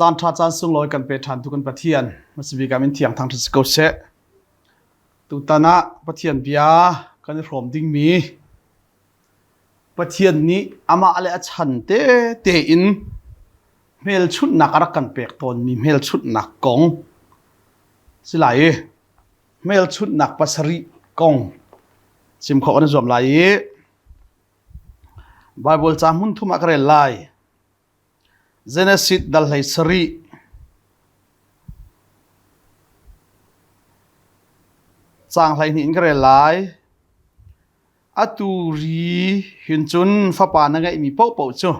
จานท่าจานสุงลอยกันไปทันทุกันปะเทียนมาสิบิกามินเทียงทางทัศกเสะตุตานะปะเทียนเบียกันพร้อมดิ้งมีปะเทียนนี้อามาอะไรฉันเตอินเมลชุดหนักรักกันเปกตนมีเมลชุดหนักกงสิไหลเมลชุดหนักปัสริกงสิมขอกันจอมไหลไบเบิลจามุนทุมักเรลไลเจเนซิสดัลไลสรีจางไหลนินกเรลไลอตูรีหินจุนฟ้าปานังไงมีเป้าเป้าจู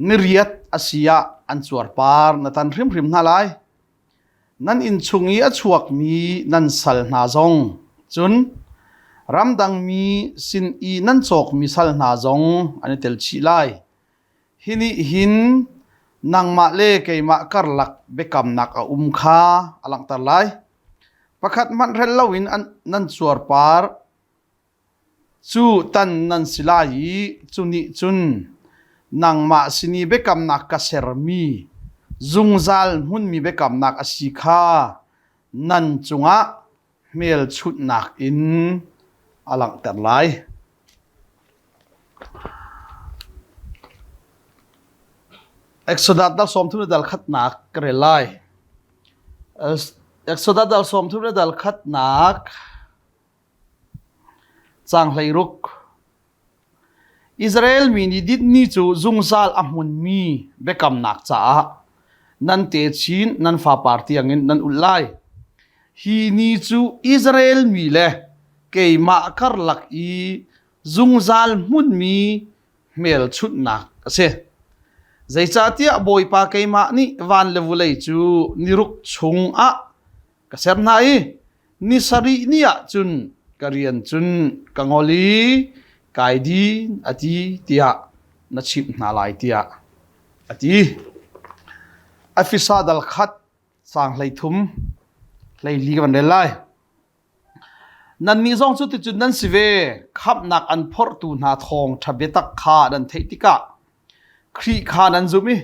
นิริยตอาเซียอันสวรปาร์นัตันริมริมนาไลนั่นอินชุงยีอชวกมีนั่นสัลนาจงจุนรำดังมีสินอีนั่นโศกมีสัลนาจงอันนี้เตลชีไลฮินิหินนางมาเลเกยมาการลักเบกำนักคาอลังตาไลประคัดมันเรลลาวินอันนั่นสวรปาร์จูตันนันสิลายีจุนิจุนนางมาสินีเบกำนักกเซรมีจุงซัลมุนมีเบกำนักอสิคานันจุงะเมลชุดนักอินอลังแต่ไลเอ็กโซดัสดัลสมทุนดัลขัดนักกระไรเอ็กโซดัสดัลสมทุนดัลขัดนักจางไหลรุกอิสราเอลมีนิดิดนี่จูจุงซัลอามุนมีเบกำนักจ้านันเตชินนันฟ้าปาร์ตี้ยังนันอุลไลฮีนี่จูอิสราเอลมีเล่เกยมาคาร์ลักอีจุงซัลมุนมีเมลชุดนักเสใจจ่าเตียบอยปาเกยมานี่วันเลวเลยจูนิรุกชงอะกเสรนายนิสรีนี่อะจุนกเรียนจุนกังโอลีกายดีอดีเตียนัชิบนาลายเตียอดีอฟิซาดัลขัดสร้างไหลทุมไหลลีกันได้ไลนันนี่ซองสุดที่จุดนั้นสิเวขับนักอันพอร์ตูนาทองทะเบตักขาดันเทติกะครีขานันจุมิ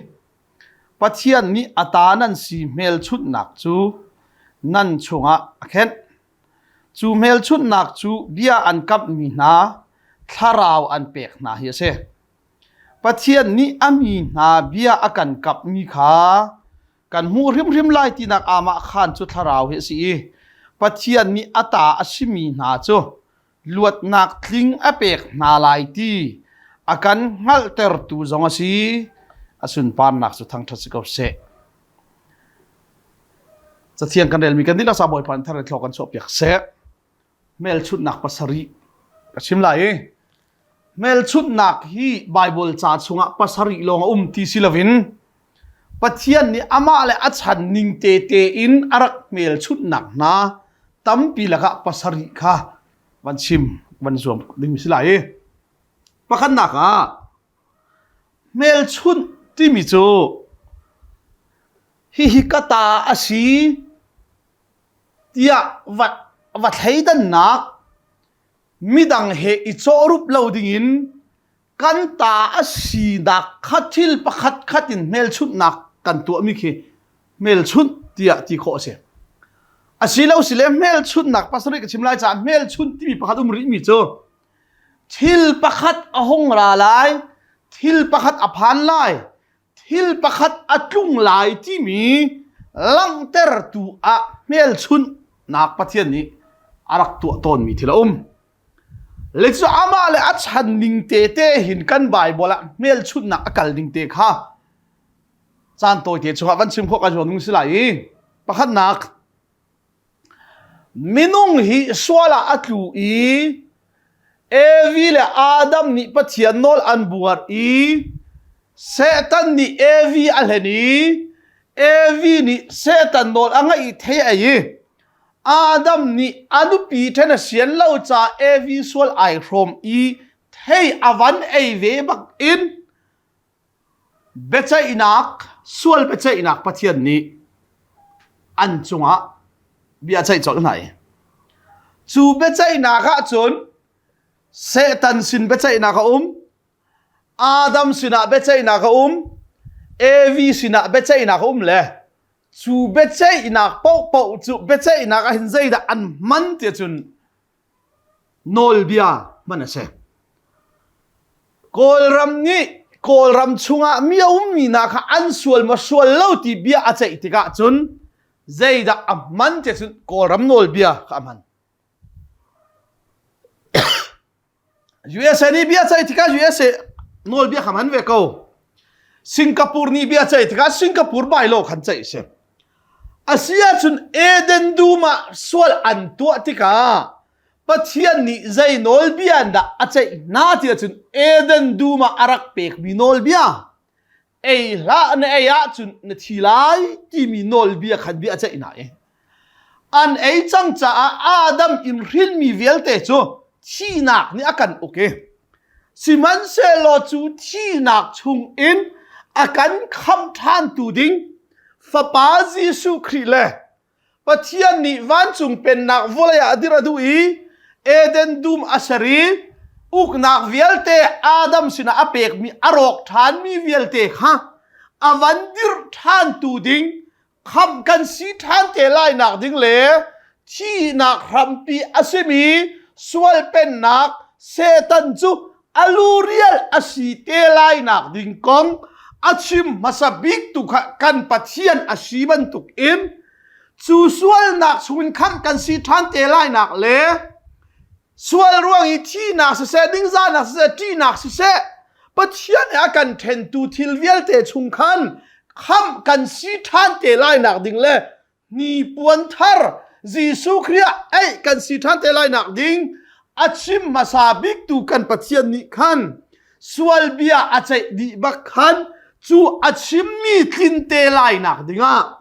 ปัจเจียนนี้อัตานันสีเมลชุดนักจูนันชงะเข็นจูเมลชุดนักจูเบียอันกับมีนาทาราวอันเปกนาเฮียเซปัจเจียนนี้อามีนาเบียอากันกับมีขากันหูริมไล่ที่นักอามาขานจุดทาราวเฮสีปัจเจียนนี้อัตาอชิมีนาจูลวดนักทิ้งอเปกนาลายที่อากันฮัลเตอร์ตูจงสีอสุนปานนักสุดทางทัศกเสจะเทียงกันเดลมีกันที่เราสาบอยพันธะเรทลกันสอบอยากเสเมลชุดนักภาษารีกชิมไลเมลชุดนักฮีไบเบิลจาชงะภาษารีลงที่ศิลวินปัจเจียนนี้อามาเลอัจฉรินิงเตอินอารักเมลชุดนักนะตั้มปีละกะภาษารีค่ะวันชิมวันสวมดึงมิสไลประคันนักอ่ะเมลชุดที่มิจูฮิกตาอาชีเตียวัดให้ดันนักมิดังเฮอิโซรุปเลาดิ่งกันตาอาชีดักขัดทิลประคัดอินเมลชุดนักกันตัวมิเคเมลชุดเตียที่โคเสอาชีเลาสิเลเมลชุดนักภาษาริกชิมไลจ่าเมลชุดที่มีประคัดริมิจูทิลประคัดอหงราไลทิลประคัดอภันไลทิลประคัดอัดลุงไลที่มีลังเตอร์ตัวอะเมลชุนนักปะเทียนนี้อารักตัวตนมีทีละเล็กสุอามาเลอัจฉรินิงเตหินกันใบบละเมลชุนนักกัลนิงเตค่ะจานตัวเตชงวันชิมพวกอาจารย์นุ่งสิไลประคัดนักมินุงฮิสวาลาอัตลูอีเอวีเลอาดัมนี่ปะเทียนโนลอันบัวอีเซตันนี่เอวีอัลเฮนีเอวีนี่เซตันโนลอังไงเทียยีอาดัมนี่อนุปีเทนเสียนเล่าจ่าเอวีสวลไอโครมอีเทียอวันเอเวบักอินเบจอินักสวลเบจอินักปะเทียนนี่อันจงะเบียใจจดไหนจูเบจอินักะจนเซตันสินเบจอินักอาดัมสินะเบจอินัก AV sina beche ina ko le chu beche ina po chu beche ina ka hin zai da an man te chun nol bia manase kol ram chunga mi na kha an sual ma sual lo ti bia a chei tika chun zai da man te chun kol ram nol bia kha man USA ni bia chei tika USA nol bia kha man ve ko Singapore ni bia chei tika Singapore bai lo khan chei se Asia chun Eden Duma sual an tu tika Pathian ni zai nol bia da achai na tia chun Eden Duma arak pek mi nol bia ei la ne ya chun na thilai ti mi nol bia khan bia achai na an ei chang cha Adam in ril mi velte chu thi nak ni akan okay siman se lo chu thi nak chung in akan kham than tu ding fa pa Jesu Christ Pathian ni van chung pen nak volaya adiradu Eden Dum asari uk nak vielte Adam sina apek mi arok than mi vielte ha avandir than tu ding kham kan si than te lai nak ding le thi nak rampi asemi sual pen nak setan chu alurial asi te lai nak ding kong achim masabik tu kan Pathian asiban tuk in chu sual nak chun kham kan si than te lai nak le sual ruang i thi nak se ding za nak se ti nak se Pathian akan ten tu thil vial te chung khan kham kan si than te lai nak ding le ni puan thar Jesu Christ ai kan si than te lai nak ding achim masabik tu kan Pathian ni khan sual bia achai di bak khan chu achim mi thin te lai nak dinga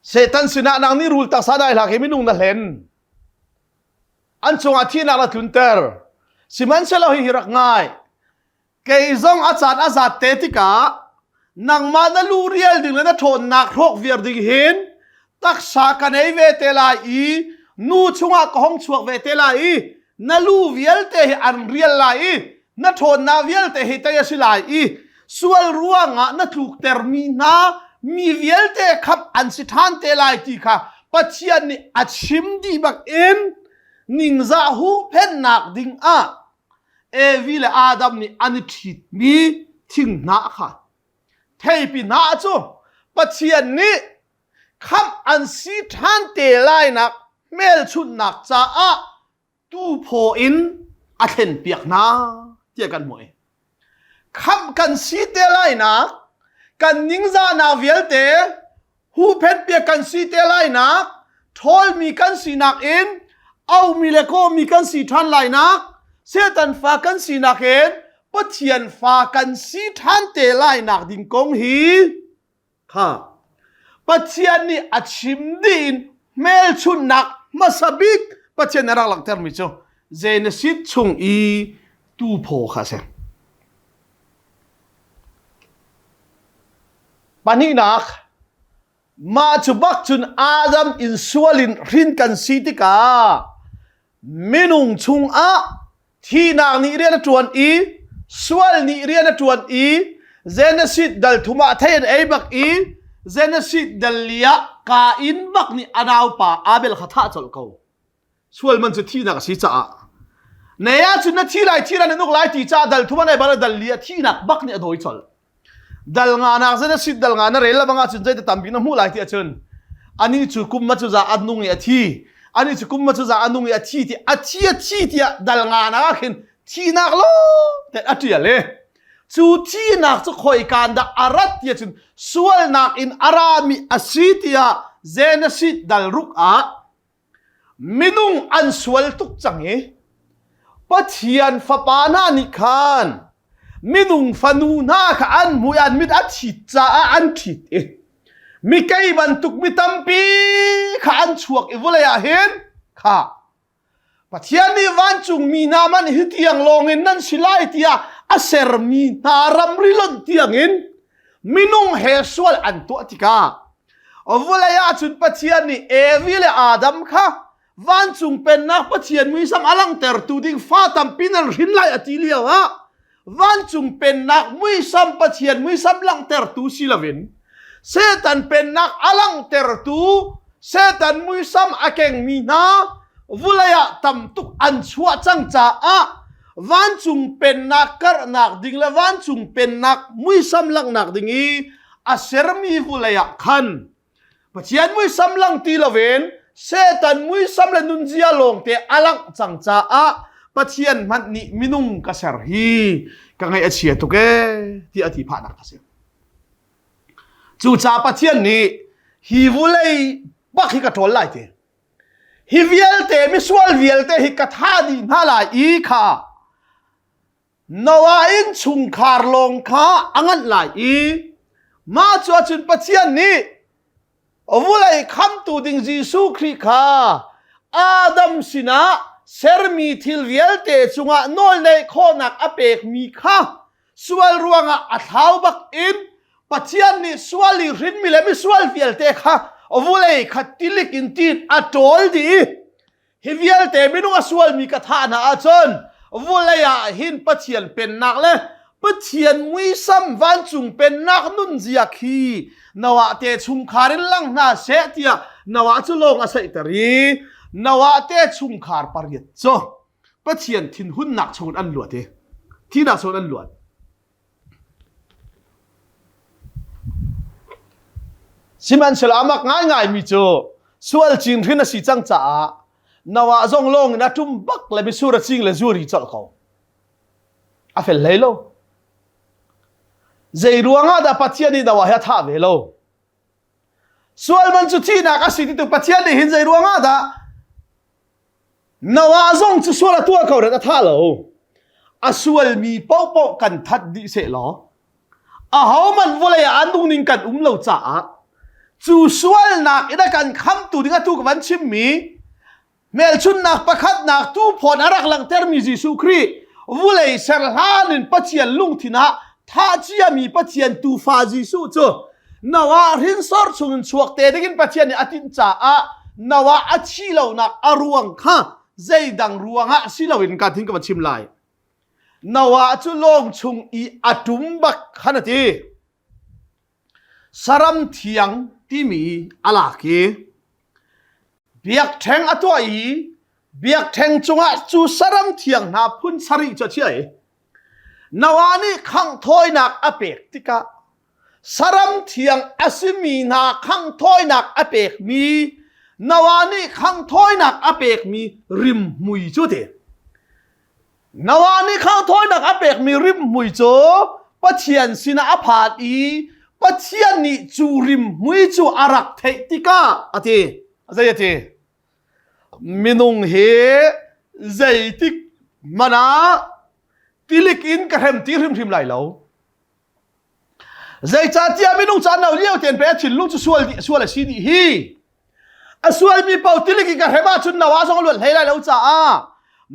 Satan sina nang ni rule ta sadai la ke minung na len an chunga thina la tunter siman selo hi hirak ngai ke zong achan azat te tika nang ma na lurial ding na thon nak rok vier ding hin tak sa kanei ve te la I nu chunga ko hong chuak ve te la I na lu vial te an real la I na thon na vial te hi te si la I sual ruanga na tluk termina mi vial te khap an si than te lai ti kha Pathian ni achim di bak in ning za hu pen nak ding a evi le Adam ni an thit mi thing na kha thei pi na chu Pathian ni kham an si than te lai nak mel chut nak cha a tu pho in a thlen piak na tia kan moi kham kan si te lai nak kan ning za na vial te hu phet piak kan si te lai nak thol mi kan si nak in au mi le ko mi kan si than lai nak setan fa kan si nak en Pathian fa kan si than te lai nak ding kong hi kha Pathian ni achim din mel chun nak masabik Pathian rak lak ter mi chu Genesis chung I tu pho kha se pani nak ma chu bak chun Adam in sualin rin kan si tika minung chung a thi nak ni rian tuan I sual ni rian tuan I Genesis dal thuma thain ei bak I Genesis dal lia ka in bak ni anaw pa Abel khatha chol ko sual man chu thi nak si cha neya chu na thi lai thi ran nuk lai ti cha dal thuma nei bal dal lia thi nak bak ni adoi chol dal nga na Genesis dal nga na rel banga chun jai ta tambi na mu lai ti achun ani chu kum ma chu za adnung ya thi ani chu kum ma chu za anung ya thi ti dal nga na khin thi nak lo te atia le chu thi nak chu khoi kan da arat ya chun sual nak in arami asitia Genesis dal ruk a minung an sual tuk change Pathian fapana ni khan minung fanu na kha an muyan mit athit cha an thit mi kai ban tuk mi tampi kha an chuak evulaya hen kha Pathian ni van chung mi na man hitiang longin nan silai tia aser mi naram rilon tiangin minung he sual an to tika ovulaya chun Pathian ni evile Adam kha van chung pen nak Pathian mi sam alang ter tu ding fa tam pinan rin lai atilia wa วันจุงเป็นนักมุยซ้ำปะเทียนมุยซ้ำลังเตอร์ตูศิลวินเซตันเป็นนักอลังเตอร์ตูเซตันมุยซ้ำอาเก่งมีนาวุลยะตำตุกอันชัวจังจ้าวันจุงเป็นนักกระนักดิ่งและวันจุงเป็นนักมุยซ้ำลังนักดิ่งอาเสรมีวุลยะขันปะเทียนมุยซ้ำลังตีละเวนเซตันมุยซ้ำละนุนเจียลงเตอลังจังจ้าปะเทียนมันนี่มินุงกษรฮีกังไงเชียตุกที่อธิพานักเสียจู่จ้าปะเทียนนี่ฮิวุเลยบักฮิกะทอลไลเตฮิวิเอลเตมิสวลวิเอลเตฮิกะทาดีน่าลายอีค่ะนวาอินชุงคาร์ลงค่ะอังันลายอีมาจวดจุนปะเทียนนี่วุเลยคำตูดิงจีสุคริค่ะอาดัมสินะเซอร์มีทิลเวลเตจุงะโนลในโคนักอเปกมีค่ะสวลรวงะอัฐาวบักอินปัจจัยนี้สวลิรินมิเลมิสวลเวลเตค่ะวุเลยขัดติลิกินติดอัตโตลดีฮิเวลเตมินุงสวลมีกระทานาอาจนวุเลยหินปัจจัยเป็นนักเลยปัจจัยมุยซัมวันจุงเป็นนักนุนเจียคีนวะเตชุงคารินลังนาเสตียนวะจุลงอาศัยตรีนวะเตชุงคาร์ปาริตโซปะเทียนทินหุ่นหนักชงอันหลวดที่นักชงอันหลวดสิมันฉลามักง่ายมีโจส่วนจีนที่น่าสิจังจ้านวะจงลงนะทุ่มบักเลยมีสุรจิงเลยจูริจอลเขาอาเฟลเลยโลใจรวงอาดาปะเทียนนี่นวะเฮท่าเวโลส่วนมันจุดที่นักสิที่ตัวปะเทียนนี่หินใจรวงอาดานวาซงจะสวลตัวเขาเรื่องท่าเหรออาสวลมีเป้าเป้ากันทัดดิเสหรอเขามันวลัยอันดูนิงกันเหล่าจ้าจู่สวลนักอีดักันคำตูดิ้งตู้กับวันชิมมีเมลชุนนักประคัดนักตู้พอนอารักหลังเทอร์มิจิสุครีวลัยเซลฮานินปัจเจียนลุงทินะท่าเจียมีปัจเจียนตูฟาจิสุโจนวาหินสอร์ชุนชวกเตดิกินปัจเจียนอตินจ้านวาอัชีเหล่านักอรวงค่ะใจดังรวงะสิเราเห็นการทิ้งกับชิมลายนวะจุลงชุงอีอัตุมบักขนาดที่สรัมเทียงที่มีอะไรกีเบียกแทงอัตัวอีเบียกแทงจงะจูสรัมเทียงนาพุนสริจะเชื่อนวานี่ขังถอยนักอเปกติกะสรัมเทียงอสิมีนาขังถอยนักอเปกมีนวานี่ขังถอยนักอเปกมีริมมุยจุดเดนวานี่ขังถอยนักอเปกมีริมมุยจูปัจเจียนสินะอภาดีปัจเจียนนี่จูริมมุยจูอารักเทติกาอะไรมินุงเฮใจติกมานาติลิกอินกระเทมตีริมไหลเหลาใจจ่าเตียมินุงจ่าเอาเลี้ยวเตียนไปชิลลุงจะสวลสิดีฮีสวลมีเป่าติลิกกระเทมาชุนนวาสองล้วนให้ไหลเหลาจ่า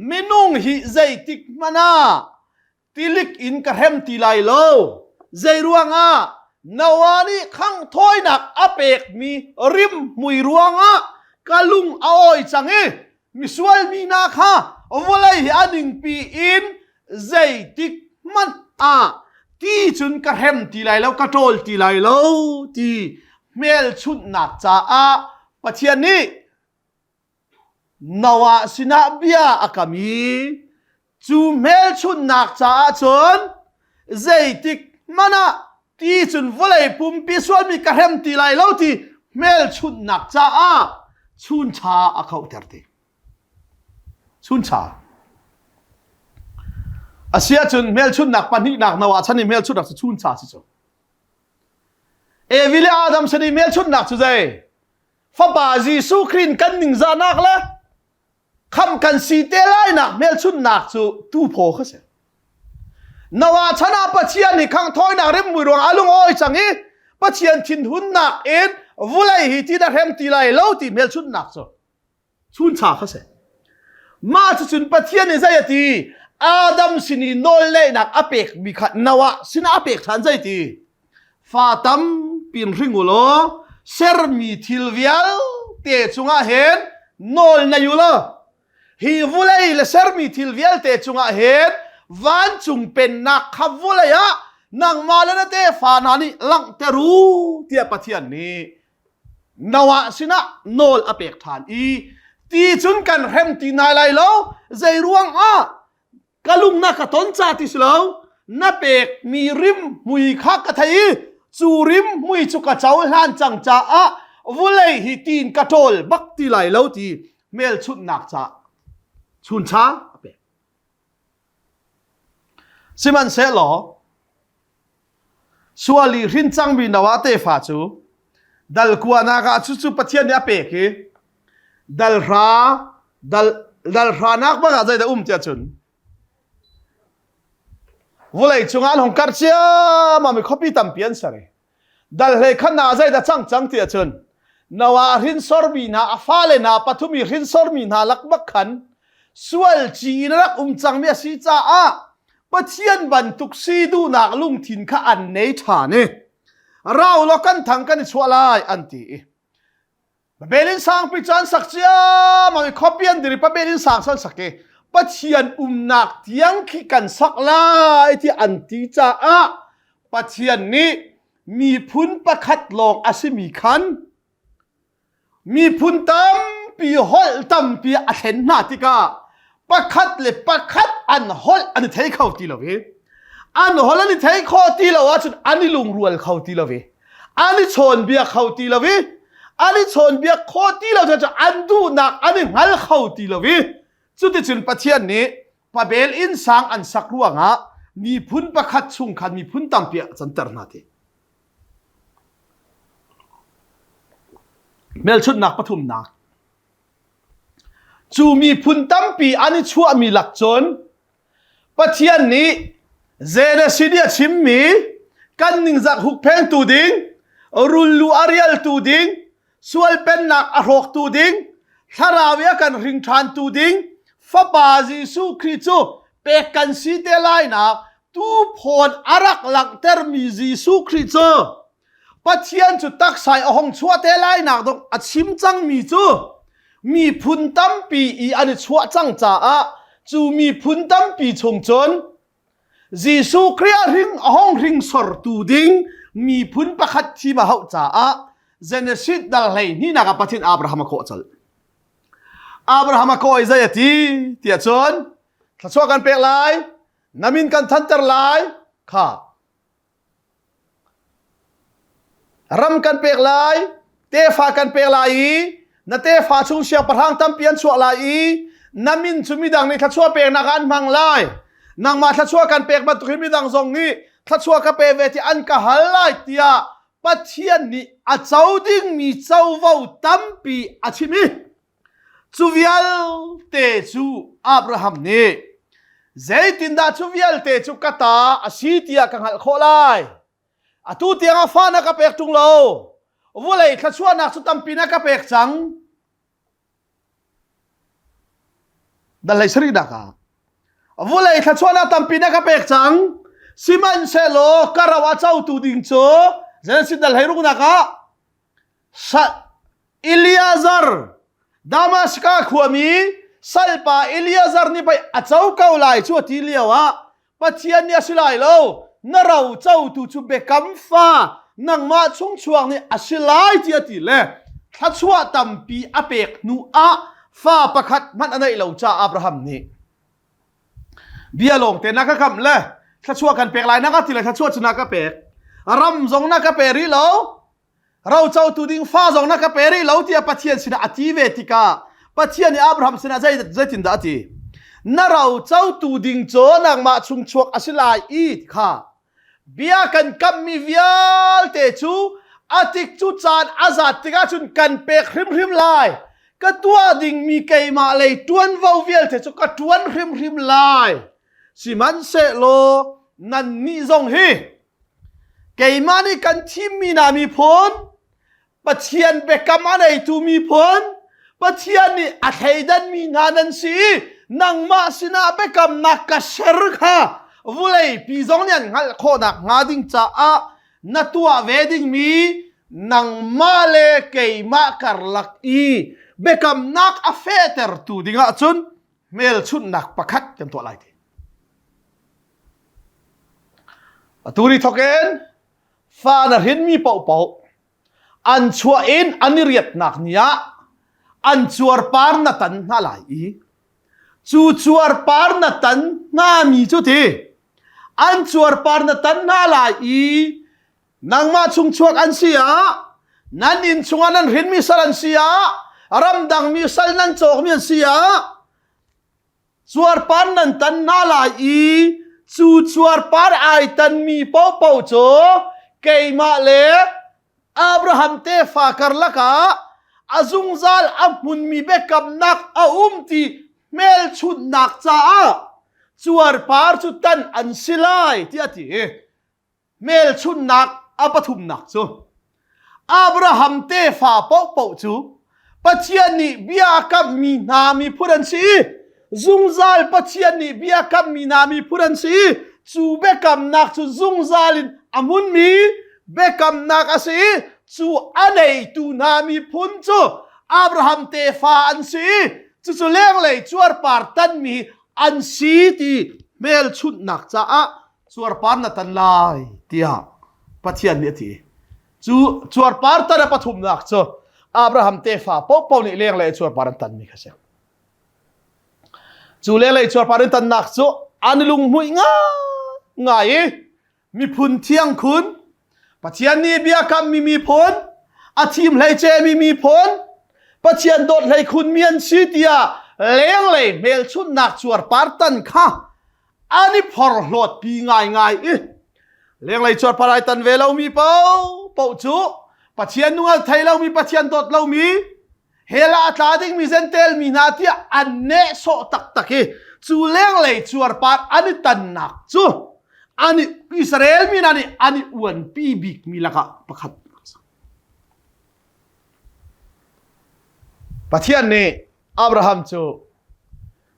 มินุงฮีใจติกมานาติลิกอินกระเทมตีไหลเหลาใจรวงนวานี่ขังถอยนักอเปกมีริมมุยรวงกะลุงเอาอ้อยจังมิสวลมีนาคาวลัยอันิงปีอินใจติกมันที่จุนกระเทมตีไหลแล้วกระโจลตีไหลแล้วที่เมลชุดหนักจ้าปัจเจียนนี้นวาสินาเบียอากามีจูเมลชุดหนักจ้าจนใจติกมันที่จุนวลัยปุ่มพิสวลมีกระเทมตีไหลแล้วที่เมลชุดหนักจ้าชุนชาอาเขาเตอร์เตชุนชาอาเซียจุนเมลชุนหนักปานนี้หนักนวาชันนี่เมลชุนหนักชุนชาสิโจวิลอาดัมชันนี่เมลชุนหนักสุดใจฟ้าบาจีสุครินกันหนึ่งจานักเลยคำกันสีเตลัยนักเมลชุนหนักสุตู้โพเขาเสียนวาชนะปัจเจียนนี่ขังถอยนักเริ่มมือรวงอาลุงอ้อยจังปัจเจียนทินหุ่นนักวุลัยฮิติดาเฮมตีไลเล่าตีเมลชุนหนักสุชุนชาเขาเสียมาจุนปัจเจียนนี่ใจตีอาดัมสินีโนเลนักอเปกมีขัดนวะสินะอเปกทันใจตีฟาตัมปินริงุโลเซอร์มีทิลวิลเตจุงอาเฮนโนลนายุโลฮีวุลัยเลเซอร์มีทิลวิลเตจุงอาเฮน van chung pen nak khavulaya nang malana te fanani lang te ru tia pathian ni nawa sina nol apek than i ti chun kan hem ti nai lai lo zai ruang a kalung na ka ton cha ti slo na pek mi rim mui kha ka thai chu rim mui chu ka chaw han chang cha a vulei hi tin ka tol bak ti lai lo ti mel chut nak cha chun cha apek siman se lo suali rin chang bi nawa te fa chu dal kuana ka chu chu pathian ya pe ki dal ra nak ba ga zai da tia chun volei chungan hong kar chia ma mi copy tam pian sare dal he khana zai da chang tia chun nawa rin sor bi na afale na pathumi rin sor mi na lak bak khan sual chi na rak chang me si cha a pathian ban tuk si du nak lung thin kha an nei tha ne rau lo kan thang kan chualai anti belin sang pi chan sakchia ma khopian diri pa belin sang sal sake pathian nak tiang khi kan sak lai ti anti cha a pathian ni mi phun pakhat long asimi khan mi phun tam pi hol tam pi a thlen na tika pakhat le pakhat an hol an thei khau ti lo ve an hol an thei kho ti lo wa chun ani lung rual khau ti lo ve ani chon bia khau ti lo ve ani chon bia kho ti lo cha an du nak ani ngal khau ti lo ve chu ti chun pathian ni pa bel in sang an sak ruanga mi phun pakhat chung khan mi phun tam pia chan tar na te mel chut nak pathum nak chu mi phun tam pi ani chua mi lak chon pathian ni zena sidia chim mi kan ning zak huk pheng tu ding rullu arial tu ding sual pen nak a rok tu ding tharawia kan ring than tu ding fa ba jisu khristu pe kan si te lai na tu phon arak lak ter mi jisu khristu pathian chu tak sai ahong chua te lai nak dok achim chang mi chu mi phun tam pi i ani chua chang cha a chu mi phun tam pi chung chon jisu khria ring ahong ring sor tu ding mi phun pakhat thi ma hau cha a genesis dal hlei ni na ka pathin abraham ko chal abraham ko isaiah ti chon thachwa kan pek lai namin kan thantar lai kha ram kan pek lai te fa kan pek lai na te fa chung sia parhang tam pian chua lai namin chumi dang ni thachwa pek na kan mang lai nang ma thachwa kan pek ba tukhimi dang zong ni thachwa ka pe ve ti an ka hal lai tia pathian ni a chau ding mi chau vo tam pi achimi chuvial te chu abraham ni zaitin da chuvial te chu kata asitia ka ngal kholai atu tianga fa na ka pek tung lo volei thachwa na chu tam pi na ka pek chang dalai sri da ka volei thachwa na tam pi na ka pek chang siman selo karawa chau tu ding cho genesis dal hai ruk na ka sa Eliazar Damaska khuami salpa Eliazar ni pai achau kau lai chu ti liawa pathian ni asilai lo narau chau tu chu bekam fa nang ma chung chuang ni asilai ti ati le thachwa tampi apek nu a fa pakhat man anai lo cha abraham ni bialong te na ka kam le thachwa kan pek lai na ka ti le thachwa chuna ka pek ram zong na ka peri lo rau chau tu ding fa zong na ka peri lo ti pathian sina ati ve tika pathian ni abraham sina zai tin da ti na rau chau tu ding cho nang ma chung chuak asilai i kha bia kan kam mi vial te chu atik chu chan azat tika chun kan pek hrim lai ka tua ding mi kai ma le tuan vau vial te chu ka tuan hrim lai siman se lo nan ni zong hi kai ma ni kan thim mi na mi phon pathian bekam anei tu mi phon pathian ni a theidan mi nanan si nang ma sina bekam nak ka ser kha vulei pi zong lian ngal kho nak nga ding cha a na tua wedding mi nang ma le kei ma kar lak i bekam nak a feter tu dinga chun mel chun nak pakhat kan to lai turi thoken fa na hin mi pau pau an chua in aniriat nak nia an chuar par na tan na lai I chu chuar par na tan na mi chu thi an chuar par na tan na lai I nang ma chung chuak an sia nan in chungan an hin mi sal an sia ram dang mi sal nan chok mi an sia chuar par nan tan na lai I chu chuar par ai tan mi pau pau cho keima le Abraham te fa karlaka azung zal amun mi bekam nak ti mel chut nak cha chuar par chu tan an silai ti ati mel chut nak apathum nak chu Abraham te fa pau pau chu pachian ni bia kam mi na mi phuran si zung zal pachian ni bia kam mi na mi phuran si chu bekam nak chu zung zalin amun mi bekam nak asi chu anei tu na mi phun chu Abraham te fa an si chu leng lei chuar par tan mi an si ti mel chut nak cha chuar par na tan lai tia pathian ni ti chu chuar par ta pathum nak chu Abraham te fa pau ni leng lei chuar par tan mi khase chu leng lei chuar par tan nak chu anilung hui ngai mi phun thiang khun pathian ni bia kam mi phon athim lai che mi phon pathian dot lai khun mian si tia leng lei mel chut nak chuar par tan kha ani phor hlot pi ngai leng lei chuar parai tan ve lo mi pau chu pathian nual thai lo mi pathian dot lo mi hela atla ding mi zentel mi na tia anne so tak chu leng lei chuar par ani tan nak chu ani Israel mi nani ani uan pi big mi laka pakhat pathian ne Abraham chu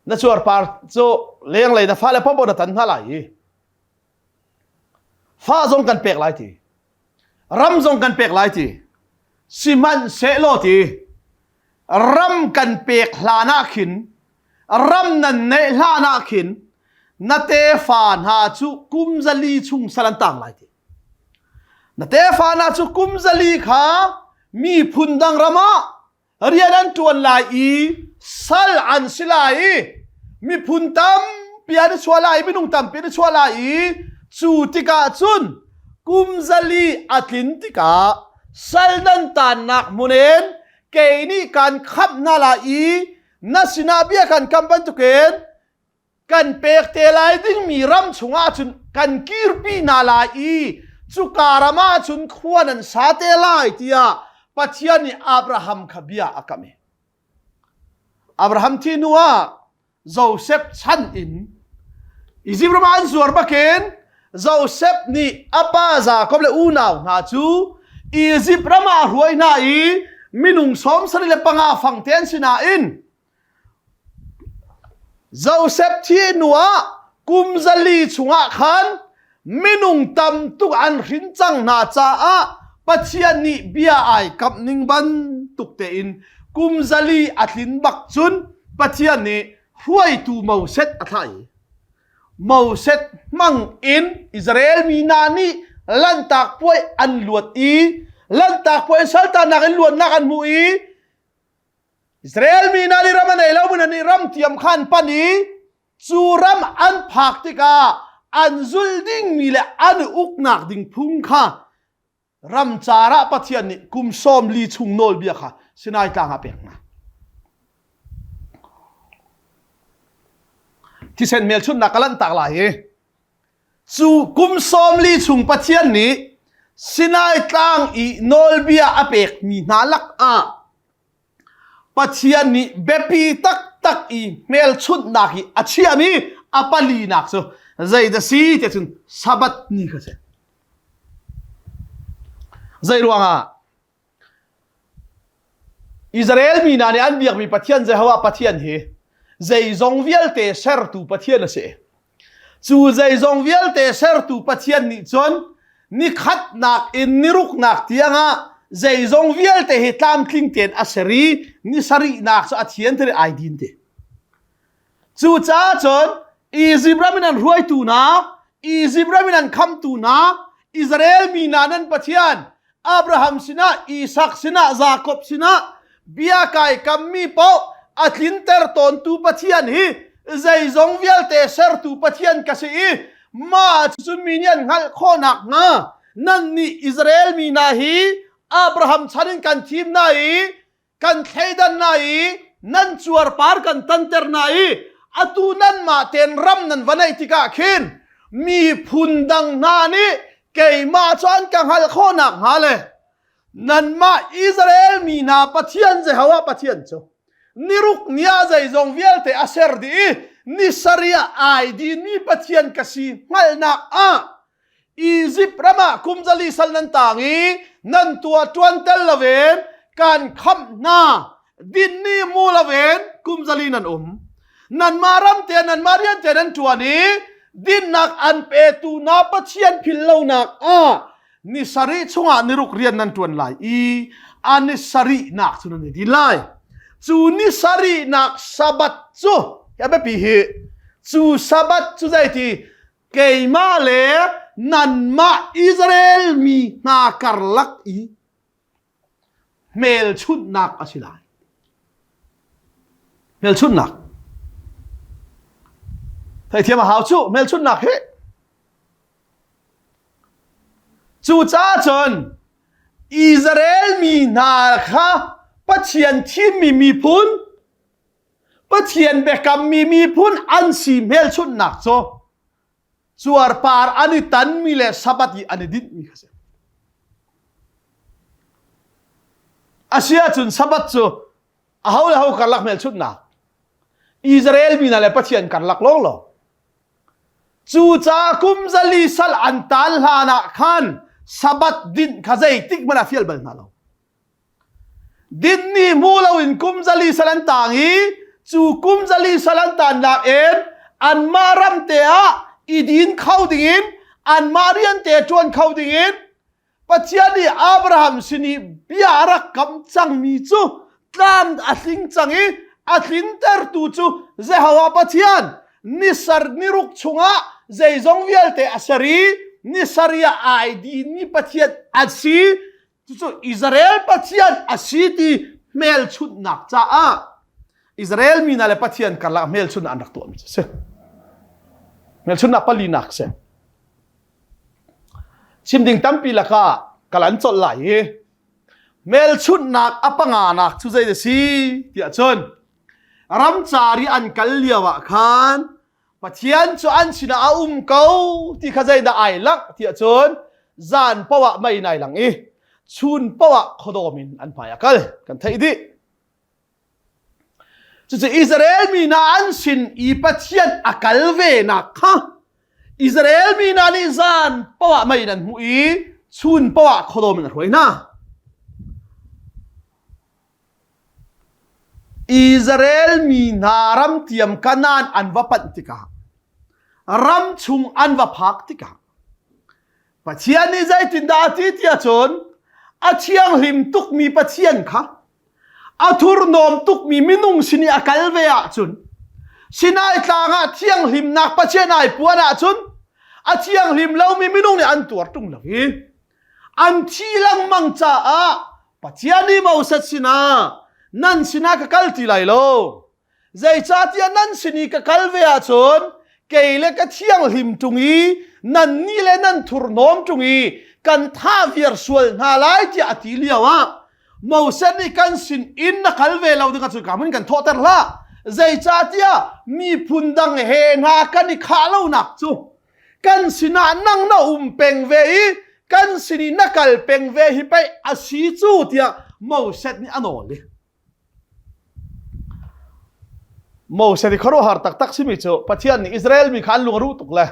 na chuar par chu leng lei na fa le pom na tan halai fa zong kan pek lai ti ram zong kan pek lai ti siman se lo ti ram kan pek hlana khin ram nan ne hlana khin na te fan ha chu kumzali chung salantang lai ti na te fan ha chu kumzali kha mi phundang rama rianan tuan lai I sal an silai mi phuntam pian chwalai binung tam pian chwalai chu tika chun kumzali atlin tika salnan tan nak munen keini kan khap na lai na sinabia kan kampan tuken kan pek te lai ding mi ram chunga chun kan kirpi na lai chu karama chun khwanan sa te lai tia pathian ni Abraham khabia akame Abraham thi nuwa Joseph chan in Egypt man zuar baken Joseph ni apa za koble unaw na chu Egypt rama huai na I minung som sari le panga fangten sina in Joseph thi nuwa kumzali chunga khan minung tam tu an rinchang na cha pathian ni bia ai kap ning ban tukte in kumzali atlin bak chun pathian ni huai tu mauset athai mauset mang in Israel mi nani lantak poi an luat I lantak poi salta nak luat nak an mu I Israel mi nani ramanai lo mun ani ram tiam khan pani churam an phak tika an zulding mi le an uknak ding phung kha ram chara pathian ni kum som li chung nol bia kha sinai tang a pek na ti sen mel chun nakalan tak la he chu kum som li chung pathian ni sinai tang I nol bia a pek mi na lak pathian ni bepi tak I mel chut na ki achiami apali nak so zai da si te chun sabat ni kha se zai ruanga Israel mi na ne an biak mi pathian ze hawa pathian he zai zong vial te ser tu pathian se chu zai zong vial te ser tu pathian ni chon ni khat nak in niruk nak tianga zai zong vial te he tlam kling ten aseri ni sari nak so athian te ai din te chu cha chon Egypt raminan ruai tu na อียิปต์รามินันคำตูนาอิสราเอลมีนานันปะเทียนอับราฮัมสินะอีสักสินะยาโคบสินะเบียกายกัมมีเปาอัตลินเตอร์ตอนตูปะเทียนฮีใจจงเวลเตเซอร์ตูปะเทียนกษอีมาจุนมีเนียนหัลข้อนักนะนั่นนี่อิสราเอลมีนาฮีอับราฮัมชันินกันทีมนาฮีกันเทดันนาฮีนั่นจวรปาร์กันตันเตอร์นาฮีอตูนั่นมาเตนรัมนันวันไอติกาขินมีพุนดังนานี้เกยมาจวนกังหัลข้อนักฮาเลนั่นมาอิสราเอลมีนาปะเทียนเจฮาวะปะเทียนโจนิรุกเนียใจจงเวลเตอเซอร์ดีนิสเรียไอดีนี่ปะเทียนกษีหัลนักอียิปต์รามาคุมจลีสัลนันต่างอีนั่นตัวจวนเตลเวนการคำนาดินนี่มูลเวนคุมจลีนันนั่นมารำเตนันมาเรียนเตนันตัวนี้ดินนักอันเปตูนาปะเทียนพิลเลานักนิสริชงานิรุกเรียนนันตัวไหลอันนิสรินักสุนันดีไลจูนิสรินักสับัตจูอย่าไปพิหิจูสับัตจูใจที่เกยมาเลนันมาอิสราเอลมีนาคาร์ลักเมลชุดนักอชิลายเมลชุดนักไทยเทียมหาวชูเมลชุดนักเฮจูจ้าจนอิสราเอลมีนาคาปัจเจียนที่มีพุนปัจเจียนเบกัมมีพุนอันสีเมลชุดนักโซจวรปาร์อันนี้ตันมีเลสับัติอันนี้ดินมีข้าศึกอาเซียจุนสับัตโซเอาเลยเขาการลักเมลชุดนักอิสราเอลมีนาเลปัจเจียนการลักโลกหรอจูจ้าคุมจลีสัลอันตัลฮานะขันสับัตดินข้าใจติกมันอาฟิลเบลนาโลดินนี่มูลวินคุมจลีสัลันต่างฮีจูคุมจลีสัลันต่างนักอันมารัมเตะอีดินเข้าดิ่งอันมาเรียนเตะจวนเข้าดิ่งปัจจัยนี้อับราฮัมสินีบิอารักกำจังมีจูตามอัลิงจังฮีอัลินเตอร์ตูจูเจฮาวาปัจจัยนิสร์นิรุกชงะเจจงเวลเตอสรีนิสรียไอดีนี่ปัจจัยอัสีจูอิสราเอลปัจจัยอัสีที่เมลชุดนักจ้าอิสราเอลมีนาเลปัจจัยกันละเมลชุดนักตัวมิเสเมลชุดนักปลีนักเสชิมดิ่งตั้มปีละค่ะกลันจดไหลเมลชุดนักอปังานักชุดใจเดสีเดียจนรำจารีอันกัลเลียวะขันปัจจัยจอันชินาเกาที่ข้าใจได้ไอลักเดียจนจานปวะไม่ในหลังชุนปวะขดมินอันพายกัลกันไทยดิจะอิสราเอลมีนาอันสินอีปัจจัยอักลเวนักฮะอิสราเอลมีนานิจานปวะไม่นันมุยชุนปวะขดมินรวยนะอิสราเอลมีนารำเทียมกันนานอันว่าปันติการำชุงอันว่าพักติกาปัจจัยนี้ใจตินดาติที่จนอาเชียงหิมตุกมีปัจจัยค่ะอาทุรนอมตุกมีมินุงสินีอากาลเวียจุนสินายต่างอาเชียงหิมนักปัจจัยนายปัวนะจุนอาเชียงหิมเรามีมินุงเนี่ยอันตัวตุงเลยอันที่ลังมังจ้าปัจจัยนี้มาอุตสินานั่นสินากะกัลตีไลโลใจจ้าที่นั่นสินีกะกัลเวียจุนเกยเลกะเชียงหิมตุงอีนั่นนี่เลนั่นทุรนอมตุงอีกันท่าเวียร์สวลนาไลที่อติเลียวะมาวเซนี่กันสินอินนักลเวลาดึงกันสุดการมันกันโทษแต่ละใจจ้าที่มีพุนดังเฮนากันนี่ขาเลาหนักจูกันสินานั่งน่าเป็งเวอีกันสินีนักลเป็งเวฮิไปอาศิจูที่มาวเซนี่อันโอลีมาวเซนี่ขรุหาร์ตักสิมิจูปัจจัยนี้อิสราเอลมีขันลุงรู้ตุกเลย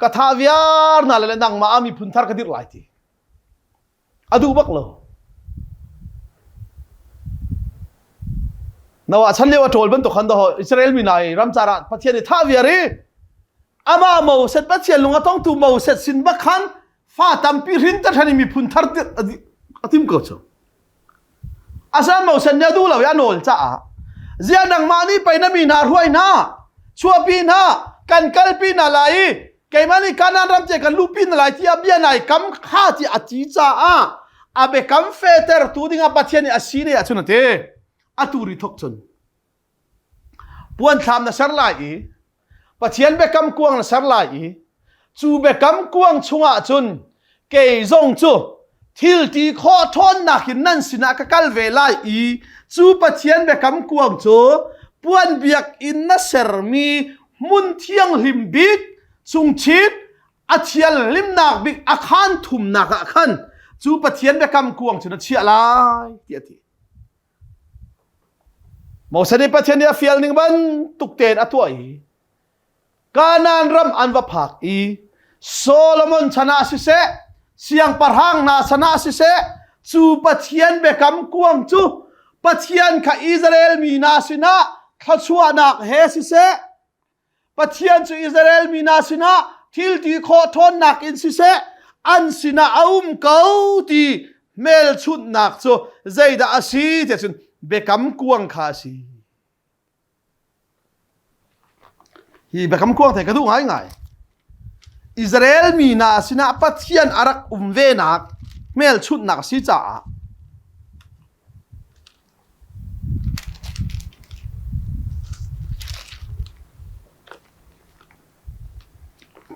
กท้าวิาร์นั่นแหละนังมาอามีพุนทาร์กดิรไลที่อดูบักโลนว่าฉันเรียกว่าโจลเป็นตัวขันดออิสราเอลมีนายรัมจาระปัจจัยนี้ท้าวิารีอามาโมเสตปัจจัยลุงต้องตูโมเสตสินบักขันฟ้าตัมปีรินแต่ท่านี้มีพุนทาร์ดิอติมก็ชูอาศัยโมเสตเนี่ยดูแล้วยานอลจ้าเจียนังมานี่ไปนั่นมีนารุ่ยนาชัวปีนากันกัลปีนาไลเก cái mà này canan ram che kan lupin lại thì abia này cắm kha thì achi cha abe cắm phê ter tu dinga pathian asini achuna te aturi thok chun puan tham na sar lai pathian be cắm kuang na sar lai chu be cắm kuang chunga chun ke zong chu thil ti kho thon na hin nan sina ka kal ve lai chu pathian be cắm kuang chu puan biak in na ser mi mun thiang lim bik chung chit achial lim nak bik akhan thum nak akhan chu pathian be kam kuang chuna chia lai ti ati mo sani pathian ya fial ning ban tukten atoi kanan ram anwa phak Solomon chana si se siang parhang na sana si se chu pathian be kam kuang chu pathian kha Israel mi na sina khachua nak he si se pathian chu Israel mi na sina thil ti kho thon nak in si se an sina kau ti mel chut nak chu zaida asi te chun bekam kuang kha si hi bekam kuang the ka du ngai ngai Israel mi na sina pathian arak ve nak mel chut nak si cha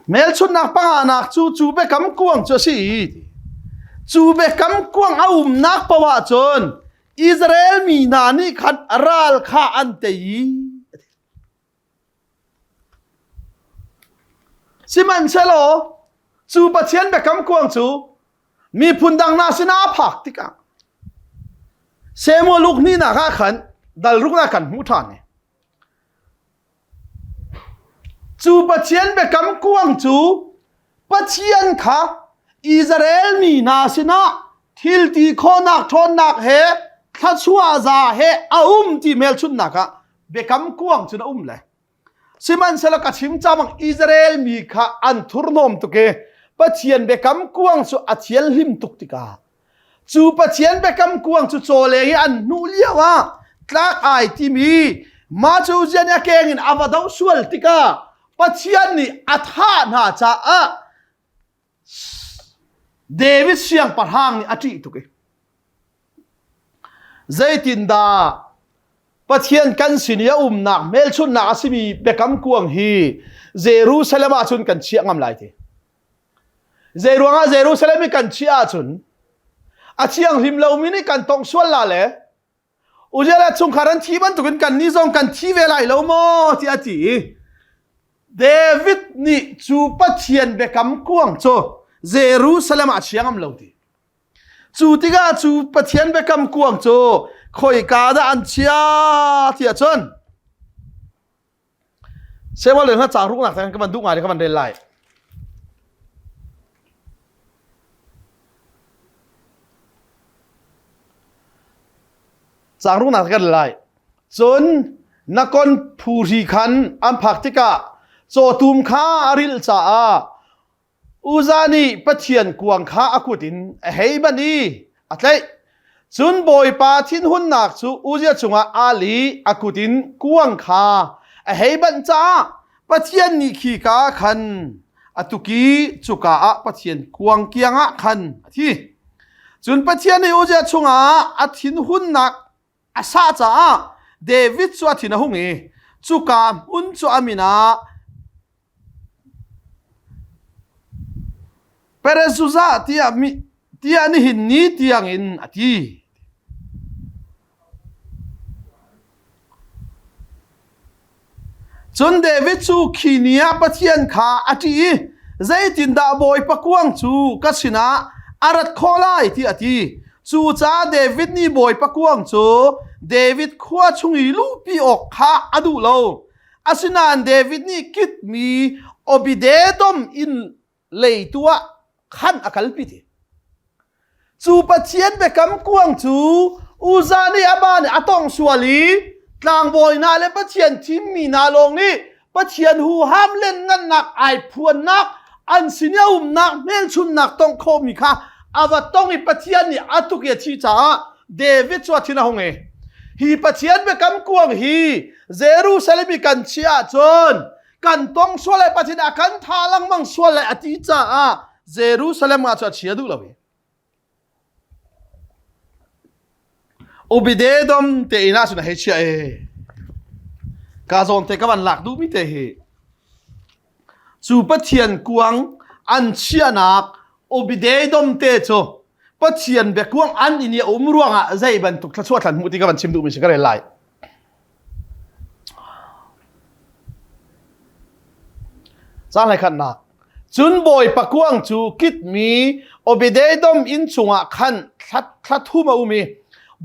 mel chut nak pa nak chu be kam kuang chu si chu be kam kuang nak pawa chon Israel mi na ni khat aral kha antei siman chelo chu pathian be kam kuang chu mi phundang na sina phak tika semo luk ni na kha khan dal ruk na kan mu than ne chu pathian be kam kuang chu pathian kha Israel mi na sina thil ti kho nak thon nak he khachua za he ti mel chun naka be kam kuang chu na le siman sela ka chim chamang Israel mi kha an thurnom tu ke pathian be kam kuang chu athial him tuk tika chu pathian be kam kuang chu chole hi an nu liawa tlak ai ti mi ma chu jania keng in avadau sual tika pathian ni atha na cha David siang parhang ni ati tu ke zaitin da pathian kan sinia nak mel chun na asimi bekam kuang hi Jerusalem a chun kan chiang am lai the Jerusalem kan chia chun a chiang him lo mi ni kan tong sual la le ujala chung kharan thi ban tu kan ni zong kan thi ve lai lo mo ti ati David ni chu pathian bekam kuang cho Jerusalem a chiang am lo ti chu tiga chu pathian bekam kuang cho khoi ka da an chia ti a chon se wa le ha cha ruk nak tan ka man du ngai ka man de lai cha ruk nak ka lai chon nakon phuri khan am phaktika cho tum kha aril cha uzani pathian kuang kha akutin hei bani atlai chun boy pa thin hun nak chu uzia chunga ali akutin kuang kha hei ban cha pathian ni khi ka khan atuki chuka pathian kuang kianga khan thi chun pathian ni uzia chunga athin hun nak asa cha David chu athina hungi chuka un chu amina Perezuza tia ni hin ni tiang in ati chun David chu khinia pathian kha ati zaitin da boy pakuang chu kasina arat kholai ti ati chu cha David ni boy pakuang chu David khwa chungi lu pi ok kha adu lo asinan David ni kit mi obidedom in leitua khan akalpiti chu pathian be kam kuang chu uzani abani atong suali tlang boy na le pathian thim mi na long ni pathian hu ham len ngan nak ai phuan nak an sinia nak mel chun nak tong kho mi kha avatong i pathian ni atukia chi cha David chu athina honge hi pathian be kam kuang hi Jerusalem kan chia chon กันต้องส่วนเลยปฏิดากันทาลังมังส่วนเลยอธิจ้าเยรูซาเล็มอาจจะเชียดูเลยอุบิเดดมเตอินาสุนเฮเชียกาซอนเตกับวันหลักดูมิเตเฮจูปะเทียนกวงอันเชียนักอุบิเดดมเตโจปะเทียนเบกวงอันอินเนียอุมรวงใจบันทุกทัศน์ทันมุติกับวันชิมดูมิชิกระไรไลจ้าอะไรขันนักจุนบอยปะกวงจูกิดมีอุบิเดดมอินชุงะขันทัดทุ่มาอุมี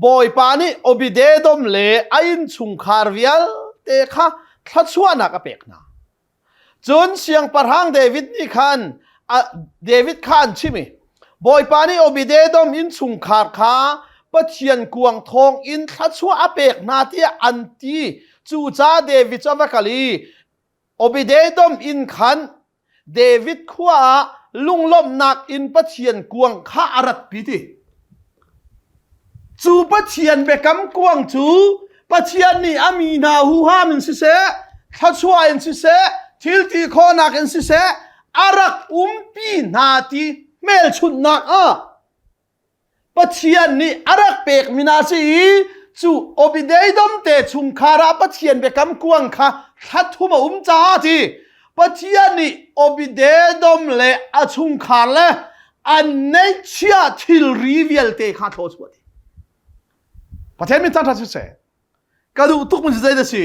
บอยปานี่อุบิเดดมเลอินชุงคาร์วิลเตค่ะทัดชัวนักเป็กนะจนเสียงประหังเดวิดนี่ขันเดวิดขันชิมีบอยปานี่อุบิเดดมอินชุงคาร์ค้าปะเทียนกวงทองอินทัดชัวเป็กนาที่อันตีจูจ้าเดวิดจาวกาลีอุบิเดดมอินขันเดวิดขวาลุงล้มนักอินปะเทียนกวงข้าอารัดปีติจูปะเทียนเบกำกวงจูปะเทียนนี่อามีนาหูฮามินสิเสทัชวาอินสิเสทิลตีโคนักอินสิเสอารักปีนาทีเมลชุนนักปะเทียนนี่อารักเปกมินาซีจูอบิเดดมเตชุงคาราปะเทียนเบกำกวงข้าทัดทุมาจ้าทีปะเทียนนี่อบิเดดมเลอชุงคาเลอันเนเชียทิลรีวิลเตข้าโทษวดีประเทศมิตรทัศน์เสกระดูทุกมันจะได้สิ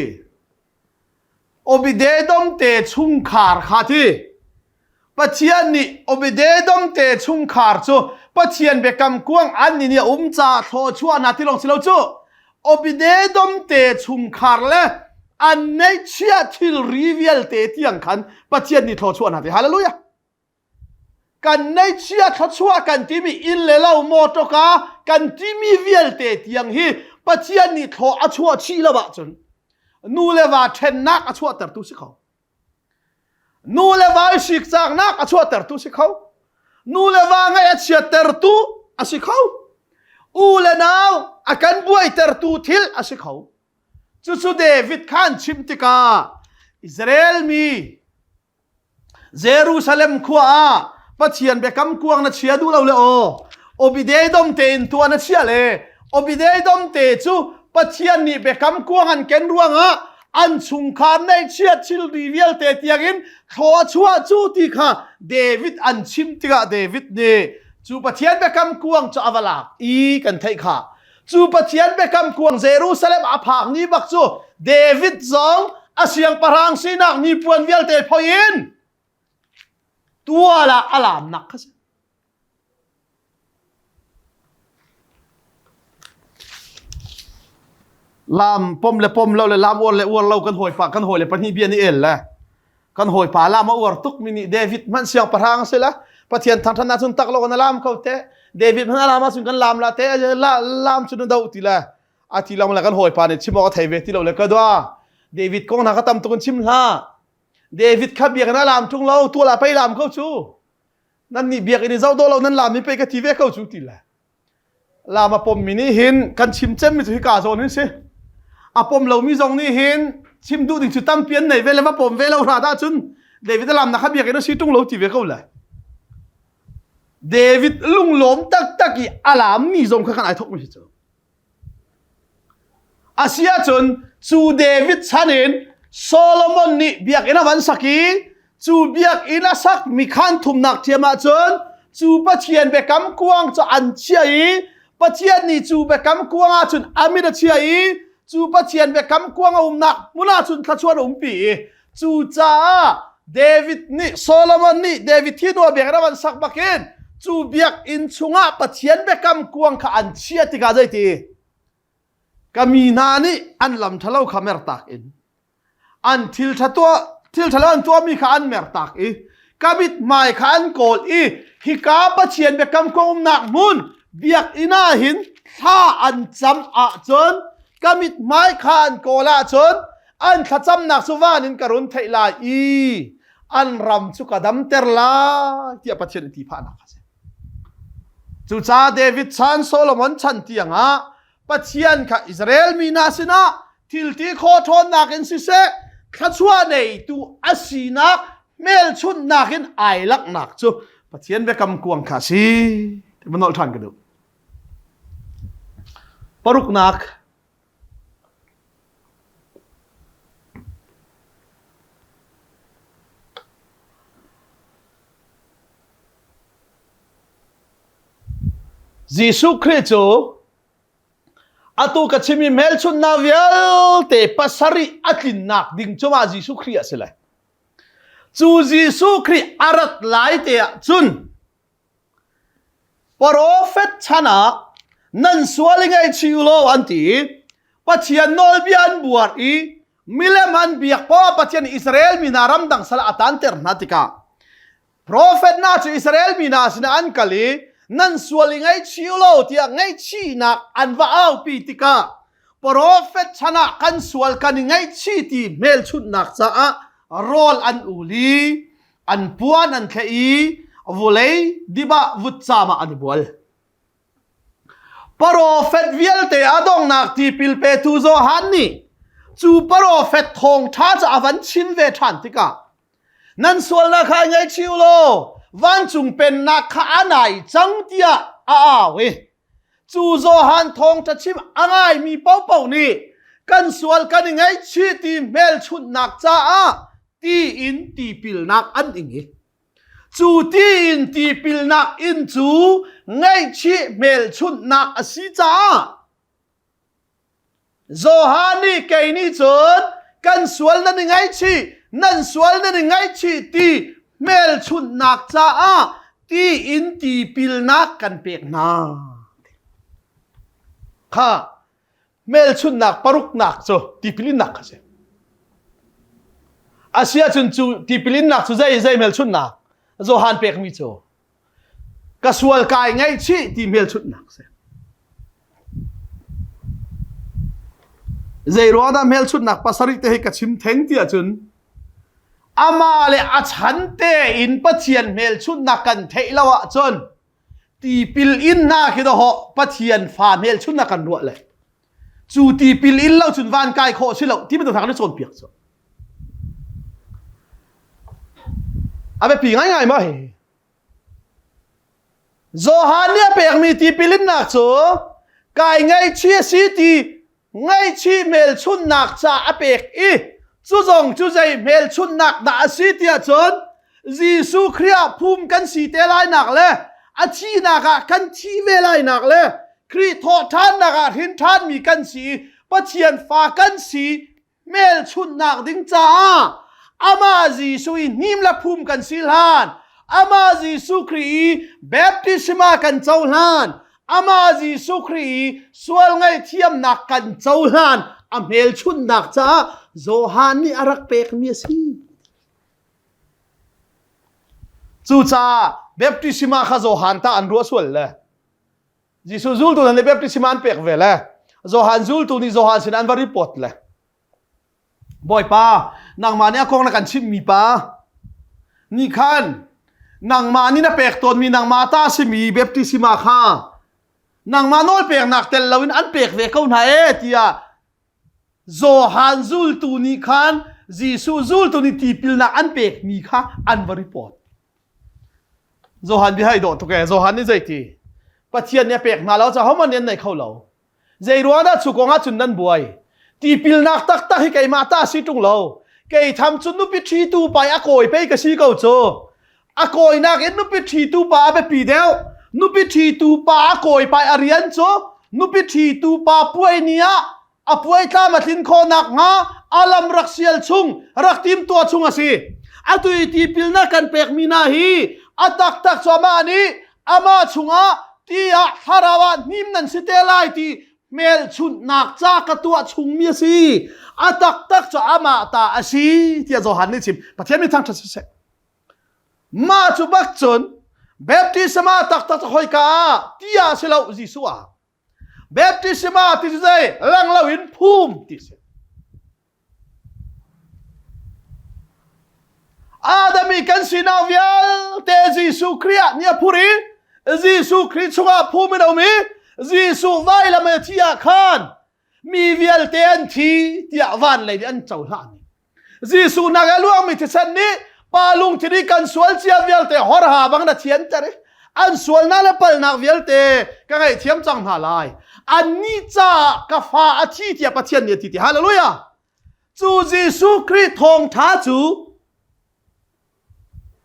อบิเดดมเตชุงคาร์ข้าทีปะเทียนนี่อบิเดดมเตชุงคาร์จูปะเทียนเบกำกวงอันนี้เนี่ยจ้าโทษชัวนาทีลงสิเราจูอบิเดดมเตชุงคาร์เลอันในเชียทิลรีวิลเตที่ยังขันปะเทียนนี่โทษชัวนาทีฮาเลลูยากันในเชียทัชวกันที่มีอินเลล่าโมโตกากันที่มีวิลเตที่ยังฮีปะเทียนนี่โทอชัวชีละบะจนนูเลวาเทนนักอชัวเตอร์ตุสิเขานูเลวาชิกจากนักอชัวเตอร์ตุสิเขานูเลวาไงอเชียเตอร์ตุอสิเขาอูเลนาวอากันบวยเตอร์ตุทิลอสิเขาจู่ๆเดวิดขันชิมติกาอิสราเอลมีเยรูซาเล็มขวาปะเทียนเบกำกวงนัดเชียดูเราเลยโอบิเดดมเตนตัวนัดเชียเลยโอบิเดดมเตจูปะเทียนนี่เบกำกวงอันเกนรวงอันชุงคานในเชียชิลรีเวลเตตียกินขอชัวจูติค่ะเดวิดอันชิมติกาเดวิดเนี่ยจูปะเทียนเบกำกวงจะอวลากอีกันไทยค่ะจูปะเทียนเบกำกวงเยรูซาเล็มอาภากนี้บักจูเดวิดจงอาเซียงปรางสีนักมีปวนเวลเตพอยินตัวละอลามนักขะลามปมเลยปมเราเลยลามอ้วนเลยอ้วนเรากันหอยปากกันหอยเลยปนีเบียนี่เอ็นแหละกันหอยปาลามมาอ้วนตุกมินิเดวิดมันเสียงประทางเสียละปะเทียนทางธนาสุนตักเรากันลามเขาเตะเดวิดมันลามมาสุนกันลามละเตะลามสุนดาวตีละอาทิเรามากันหอยปาเนี่ยชิมเอาไทยเวทีเราเลยก็ด้วยเดวิดกองนักตำตุกันชิมละเดวิดขับเบียกันลามทุ่งเราตัวละไปลามเข้าชูนั่นนี่เบียกันนี่เจ้าตัวเรานั่นลามนี่ไปกับทีเวเข้าชูตีละลามมาปมมินิหินกันชิมเจมมิสุฮิกาโซนี่สิอาปมเรามีทรงนี่หินชิมดูถึงจุดตั้มเปลี่ยนไหนเวลาว่าปมเวลาราดาจุนเดวิดลามนะครับเบียกันนี่ชีทุ่งเราทีเวเข้าละเดวิดลุงหลอมตักกีอาลามมีทรงขนาดทุกไม่ใช่เจ้าอาเซียจนจูเดวิดชันเองโซโลมอนนี่เบียกอินาวันสักีจูเบียกอินาสักมีขันทุมนักเทียมาจนจูปะเทียนเบกำกวางจะอันเชียอีปะเทียนนี่จูเบกำกวางจนอามิดเชียอีจูปะเทียนเบกำกวางนักมุนาจนทัชวนปีจูจ้าเดวิดนี่โซโลมอนนี่เดวิดที่นัวเบียกอินาวันสักบักเอนจูเบียกอินชุงะปะเทียนเบกำกวางขอันเชียติกาใจตีกามีนานี่อันลำทะเลาขมรตักอินอันทิลทะเลอันตัวมีขันเมรตักอีกาบิดไม่ขันโกลอีฮิกาปะเชียนเบกำกงนักมุนเบียกอินาหินท่าอันจำอาจนกาบิดไม่ขันโกลาจนอันขจำนักสุวานินกรุณเทลาอีอันรำสุกดัมเตอร์ลาที่ปะเชียนที่ผ่านนักจูจ้าเดวิดชันโซโลมอนชันที่ยังปะเชียนค่ะอิสราเอลมีนาสินะทิลที่โคทอนนักอินสิเซ ข้าชัวในตูอาศีนักเมลชุนนักอินไอลักนักจูปะเทียนเวกำกวงขาซีมันนอลทันกันดูปรุกนักยิสุคริสต์อาตุกัชิมีเมลชุนนาวิลเตปัสริอัตินนักดิ่งจมายิสุคริสต์เลยจูยิสุคริสต์อารัตไลเตะจุนโปรเฟตชนะนั่นสวลิงไอชิวโลอันตีปัจจัยนอลบิอันบัวอีมิเลมันเบียกพอปัจจัยอิสราเอลมีนารัมดังสละตันเตอร์นาติกาโปรเฟตน่าจะอิสราเอลมีนาสินะอันกะลีนั่นสวลิงไอชิวโลที่ไงชีนักอันว่าเอาปีติกาโปรเฟตชนะกันสวลกันไงชีที่เมลชุดนักซะโรลอันอูลีอันปวนอันเขีวุเลยดิบะวุฒามาอันบัวโปรเฟตวิลเตอดงนักที่พิลเปตูโซฮันนี่จูโปรเฟตทองท้าจะอวันชินเวทันติกานั่นสวลนักไงชิวโลวันจุงเป็นนักข้าไหนจังเตียเวจูโซฮันทองจะชิมอะไรมีเป้านี่กันสวลกันไงชีตีเมลชุดนักจ้าตีอินตีปิลนักอันอิงจูตีอินตีปิลนักอินจูไงชีเมลชุดนักอสิจ้าโซฮันนี่เกนี่จนกันสวลนั่นไงชีนั่นสวลนั่นไงชีตีเมลชุดนักจ้าตีอินตีปิลนักกันเปียกนาค่ะเมลชุดนักปรุกนักโซตีปิลินนักใช่อาเซียจุนจูตีปิลินนักโซใจเมลชุดนักโซฮันเปียกมิโซกระสวลกายไงชีตีเมลชุดนักใช่ใจรัวดาเมลชุดนักปัสสริเตให้กระชิมเทงที่จุนอามาเลอาฉันเตอินปัจเจียนเมลชุดนักกันเทลวะจนตีปิลอินนาคิดเหาะปัจเจียนฟ้าเมลชุดนักกันรัวเลยจูตีปิลอินเล่าจุนวานกายโคชิลที่เป็นตัวทางนั้นโซนเปียกโซอาไปปีง่ายๆมั้ยโซฮานเนี่ยเปียกมีตีปิลอินนักโซกายไงเชี่ยสีตีไงชีเมลชุดนักจะอาเปียกอีจูจงจูใจเมลชุดนักด่าสีเตียจนยิสุคริสต์ภูมิกันสีเตลัยนักเลยอาชีนักกันชีเวลัยนักเลยคริสโทท่านนักหินท่านมีกันสีปัจเจียนฟ้ากันสีเมลชุดนักดิ้งจ้าอามายิสุยนิมละภูมิกันสีลานอามายิสุคริสต์แบปติสมากันเจ้าลานอามายิสุคริสต์สวลไงเทียมนักกันเจ้าลานอาเมลชุดนักจ้าโซฮานนี่อารักเปกมีสิจูจ้าเบปติสมาข้าโซฮานตาอันรัวสวลเลยยิสุซูลตัวนั้นเบปติสมาอันเปกเวลเลยโซฮานซูลตัวนี้โซฮานสินันวาริปอตเลยบ่อยป้านางมาเนี่ยคงนักกันชิมมีป้านี่ขันนางมานี่นะเปกตนมีนางมาตาสิมีเบปติสมาข้านางมาโน้ตเปกนักเตลลาวินอันเปกเวเขาไหนเตียโซฮันซูลตัวนี้ขันยิสุซูลตัวนี้ตีปิลนักอันเปกมีข้าอันวาริปอตโซฮันที่ให้โดดทุกแกโซฮันนี่ใจทีปัจเจียนเนี่ยเปกมาแล้วจะเขามันเน้นในเขาเราใจรัวน่าสุกงาจุนนั่นบวยตีปิลนักตักให้ไก่มาตาสิตรงเราไก่ทำจุนนุปิทีตูไปอโกยไปกระชีเก่าโจอโกยนักเอ็นนุปิทีตูปาไปปีเดียวนุปิทีตูปาอโกยไปอาริยันโจนุปิทีตูปาป่วยเนียป่วยตามาทินโคนักงาอาลัมรักเซียลชุงรักทีมตัวชุงสิตุยตีปิลนักกันเปกมีนาฮีตักสวามานีอามาชุงตีฮาราวานิมนันสิเตลัยตีเมลชุนนักจากตัวชุงมีสิตักจะอามาตาอสีที่จะหันนี่ชิมประเทศไม่ทั้งชัดเจนมาจุบักจนแบบที่สมาตักจะคอยกาที่อาเซลาจิสัวแบบที่สมาที่จะลังลาวินภูมิที่เสอาดามีกันสินาวิลเตจิสุคริยเนี่ยพูรีจิสุคริชงาภูมิเรามีจิสุไวละเมทียาคานมีวิลเตนทีที่วันเลยอันเจ้าหลาน จีสุนักล่วงมิที่เช่นนี้ปาลุงที่นี่กันสวลเชียเวลเตหอรหาบังนัดเทียนจะเรอันสวลนั่นแหละเปิลนักเวลเตก็ไงเทียมจังหาลายอันนี้จ้ากาฟ้าอาทิตย์ที่ปะเทียนเนี่ยที่ฮาเลลูยาจูจีสุคริสทองท้าจู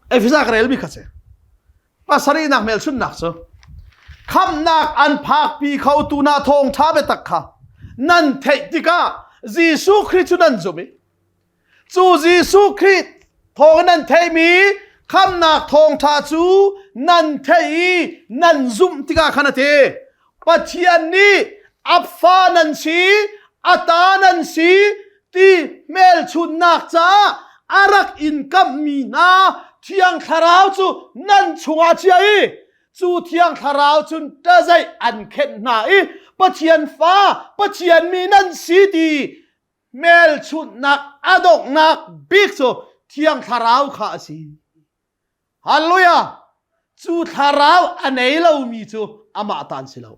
เอฟิซากเรลบิคัสเซปัสรีนักเมลชุนนักโซคำนักอันพักปีเขาตูนาทองท้าเบตักค่ะนั่นเทติกาจีสุคริสชุนันจุมิจูจีสุคริสทองนั่นเทมีคำนักทองท้าจูนั่นเทอีนั่นซุมติกาขนาดเทปัจเจียนนี้อัฟฟานันสีอัตานันสีที่เมลชุนนักจ้าอารักอินกัมมีนาเที่ยงคาราวจูนั่นชงอาเชียจูเที่ยงคาราวจุนเตใจอันเข็นหนาปัจเจียนฟ้าปัจเจียนมีนั่นสีดีเมลชุนนักอดกนักบิ๊กโซเที่ยงคาราวข้าสีฮัลโหลยาจูคาราวอันไหนเรามีจูอามาตันสิเรา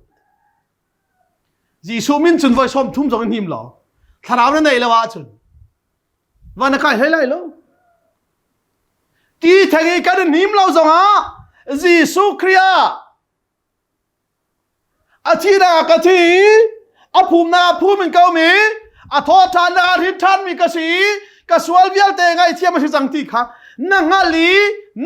จีซูมินจุนไว้ชมทุ่มจงหิมหรอคาราวนั่นไหนละวะจุนวันนักใครให้ไล่เราที่แทงกันหิมเราจงฮะจีซูคริยาอาทิตย์นักอาทิตย์อาภูมินาภูมิเก้ามีอาทอทานนาทิท่านมีกษีกสวลเวียลเตงไอเทียมชิจังตีค่ะนังาลี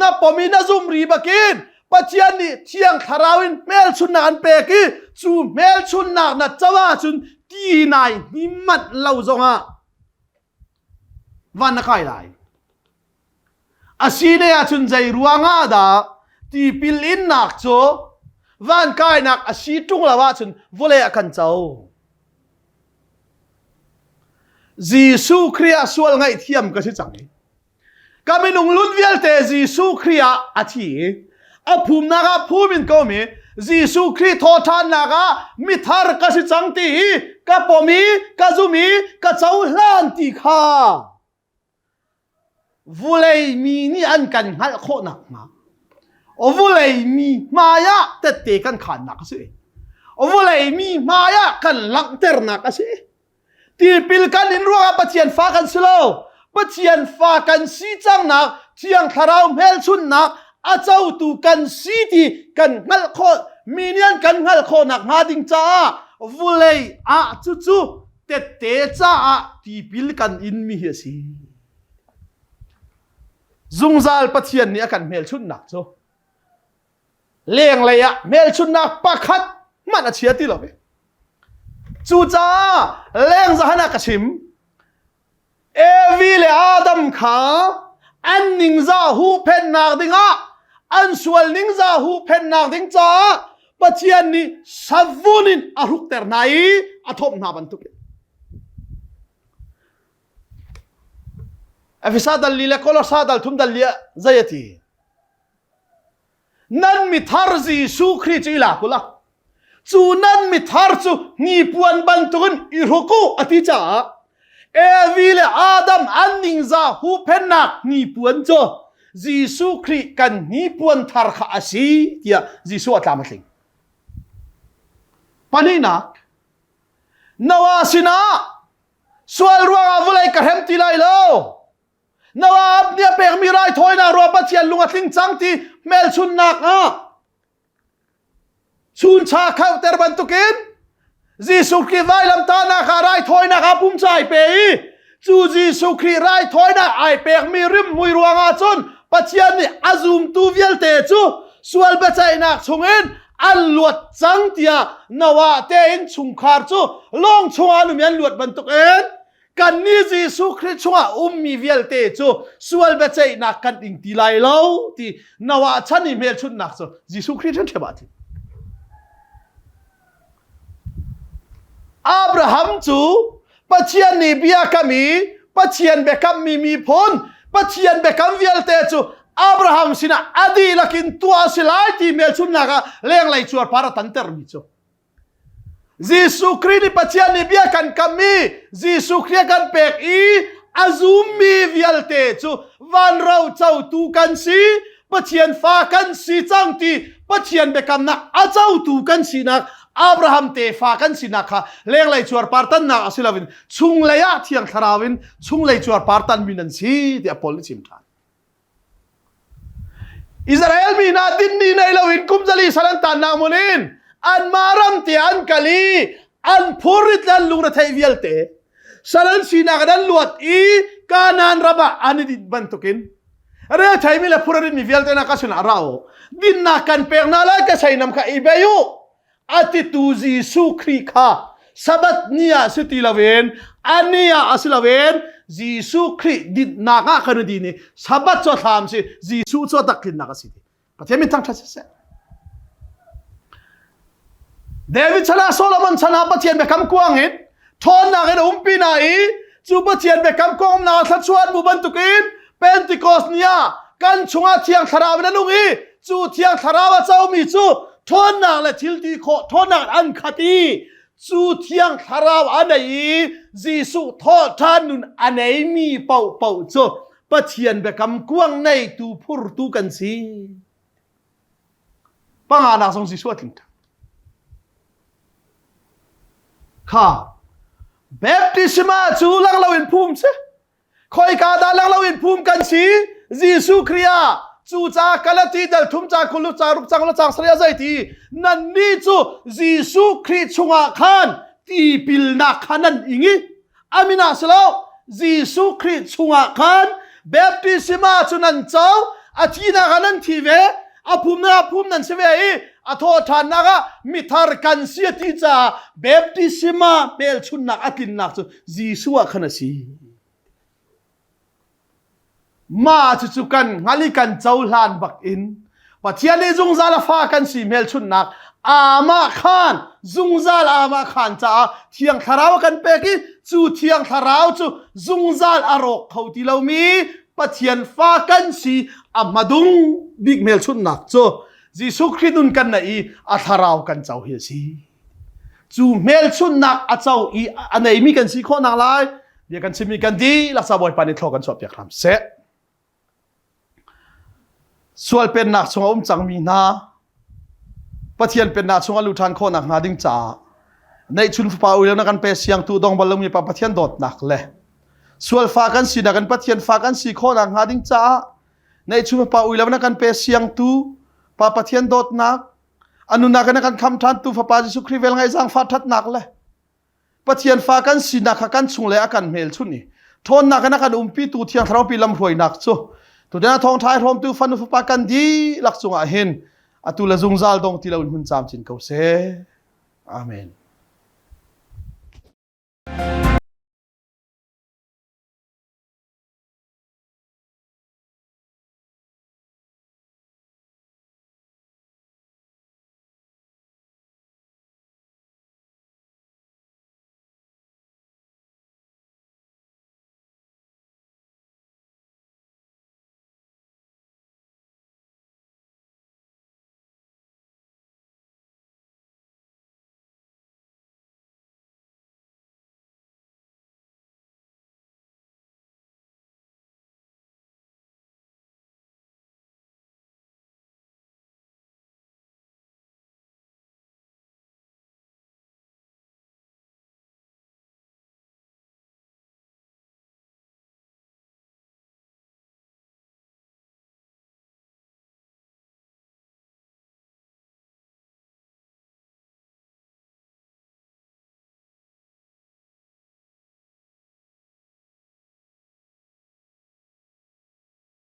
นับปมีนัซุมรีบักินปัจจัยนี้เที่ยงคาราวินเมลชุนนันเปกีจูเมลชุนนักนัดจ้าจุนตีนายนิมัดเล่าจงอ่ะวันนักใครได้อาชีเนียจุนใจรัวงาดาที่พิลินนักโจวันใครนักอาชีจุงละว่าจุนวเลกันเจ้าจีซูคริยาสวลไงเทียมก็ชิจังก็ไม่นุ่งลุนเวลเตจีซูคริยาอาทิอาภูมินาภูมินก็มีจีซูคริสทอทานนากามิทาร์ก็ชิจังตีก็ปมีก็จูมีก็เจ้าล้านตีข้าวุเลยมีนี่อันกันหัลโคนักมาโอวุเลยมีมายาเตเตกันขันนักสิโอวุเลยมีมายากันหลังเตอร์นักสิที่พิลกันอินรัวปัจเจียนฟ้ากันสโลปัจเจียนฟ้ากันสีจังนักเที่ยงคาราวเมลชุนนักอาเจ้าตูกันสีที่กันหัลโคมีเนียนกันหัลโคนักมาดิงจ้าวุเลยจูเตเตจ้าที่พิลกันอินมีเฮสีซุงซาลปัจเจียนนี้กันเมลชุนนักโจเลี้ยงเลยอะเมลชุนนักปักขัดมันอาเชียติหรอเปจูจ้าเลี้ยงจะหันกระชิมเอวิเลอาดัมขาอันนิงซาหูเพนนักดิงะอันสวลนิงซาหูเพนนักดิงจ้าปัจเจียนนี้สับวุนินอารุกเตอร์ไนอาทบนาบันทุกเอฟิซาดัลลีเลโคลอซาดัลทุมดัลลีใจตีนั่นมิทาร์ซีสุคริจิลาคุละจูนั่นมิทาร์จูนีปวนบันทุนอิรุกุอติจ้าเอวิเลอาดัมอันนิงซาหูเพนนักนีปวนโจจีสุคริกันนีปวนทาร์ข้าสีเดียจีสุอัตลามัดลิงปานีนักนวาสินะสวลรัวอาวุเลยกระเฮมติไลโลนวาบเนี่ยเปกมีไรถอยนารัวปัจเจียนลุงอัดลิงจังที่เมลชุนนักชุนชาเข้าเตอร์บันตุกินจีสุครีไว้ลำตานาคาไรถอยนะครับพุ่มใจเปย์จูจีสุครีไรถอยนะไอเปกมีริมมวยรัวงาจนปัจเจียนนี่อาซุมตูเวลเตจูสวลเบใจนักชงเอ็นอัลลวดจังเตียนวาเตอินชุงคาร์จูลงชงอาลุมยันลวดบันตุกเอ็นกันนี่จีสุคริชงอามีเวลเตจูสวลเบใจนักกันอิงตีไลเลวที่นวาชันนี่เมลชุนนักจูจีสุคริชันเทบาทีอับราฮัมจูปัจเจียนนี่เบียกัมีปัจเจียนเบกัมมีพลปัจเจียนเบกัมเวลเตจูอับราฮัมสินะอดีลักินตัวสิลายที่เมลชุนนักเลี้ยงไหลชัวร์พาราตันเตอร์มิจูจีสุครินี่ปัจเจียนนี่เบียกันกัมีจีสุคริกันเปกอีอาซุมมีเวลเตจูวันเราเจ้าตูกันสีปัจเจียนฟ้ากันสีจังที่ปัจเจียนเบกัมนักอาเจ้าตูกันสีนัก อับราฮัมเตฟ้ากันสินักค่ะเลี้ยงเลยจวดปาร์ตันนักสิลาวินชุงเลยะเที่ยงทาราวินชุงเลยจวดปาร์ตันวินันสีเดียพอลิชิมทานอิสราเอลมีนาดินนีในลาวินกุมจลีสันตันนามุนินอันมารัมเตอันกะลีอันพูริตลันลุงระเทวิลเตสันสีนักดันลวดอีกานันระบะอันนี้บันทุกินเรื่องใช้ไม่ละพูริตมีวิลเตนักสุนอาราโอดินนักกันเปกนาลากใช้นำข้าอีเบยุอาทิตูจีสุครีข้าสับัดเนียสติลาเวนอันเนียอาศิลาเวนจีสุครีดินนักขันดีนี่สับัดจดทำสิจีสุจดตักลินนักสิปะเทมิตั้งชัดเจนเดวิดชนะโซโลมอนชนะปะเทียนเบคำกวางเห็นทอนนักเห็นปีไหนจูปะเทียนเบคำกวางนักทัดชวนบุบันตุกินเป็นติโกสเนียกันชงอาเทียงทาราวนันลุงอีจูเทียงทาราวเจ้ามีจูทอนนักและทิลตีโคทอนนักอันขัดีจูเทียงทาราวอันไหนจีสุทอทานุนอันไหนมีเป่าจูปะเทียนเบคำกวางในตูพูดตูกันสิปังอานักสงสิสวดทิ้งข้าเบปติสมาจูลังเราเห็นภูมิเสคอยกาดาลังเราเห็นภูมิกันสิยิสุคริยาจูจากัลตีเดลทุมจากคุลุจารุกจังละจังสระยาใจทีนั่นนี่จูยิสุคริชงอาคานตีปิลนักขันันอิงอามินาสลาวยิสุคริชงอาคานเบปติสมาจูนันเจ้าอาทินาขันันทีเวอาภูมินันเสเวอโทษทานนักมิทาร์กันเสียที่จะเบบติสมาเบลชุนนักอัตินนักจูจีสัวขณะสีมาจุกันงาลิกันเจ้าลานบักอินว่าเทียนจุงซาลฟ้ากันสีเมลชุนนักอามาขานจุงซาลอามาขานจ้าเทียงทาราวกันเปกิจูเทียงทาราวจูจุงซาลอารกเขาที่เรามีปะเทียนฟ้ากันสีอามาดุงบิ๊กเมลชุนนักจูจีสุคริดุนกันนะอีอัทาราวกันเจ้าเฮียสีจูเมลชุนนักอัเจ้าอีอันไหนมีกันสีข้อนักไลเดี๋ยวกันสิมีกันดีลักษณะบอยปานิทอกันสอบอย่างคำเสะส่วนเป็นนักสงฆ์จังมีนาปะเทียนเป็นนักสงฆ์ลุทานข้อนักนาดิ้งจ่าในชุนฟ้าอุลนักกันเปเสียงตูดองบอลลงมีปะเทียนโดดนักเลยส่วนฟ้ากันสีนักกันปะเทียนฟ้ากันสีข้อนักนาดิ้งจ่าในชุนฟ้าอุลนักกันเปเสียงตูปะเทียนโดดนักอนุนักกันคำทันตูฟ้าปาจิสุครีเวลไงจังฟ้าทัดนักเลยปะเทียนฟ้ากันสีนักกันชุงเลยอากันเมลชุนนี่ทนนักกันปีตูเทียงทราวปีลำรวยนักซูตัวเดียร์ทองไทยรวมตัวฟันฟ้ากันดีหลักสงอาเห็นอตุลจุงซาลดงที่เราหุ่นจามจินเขาเสอาเมน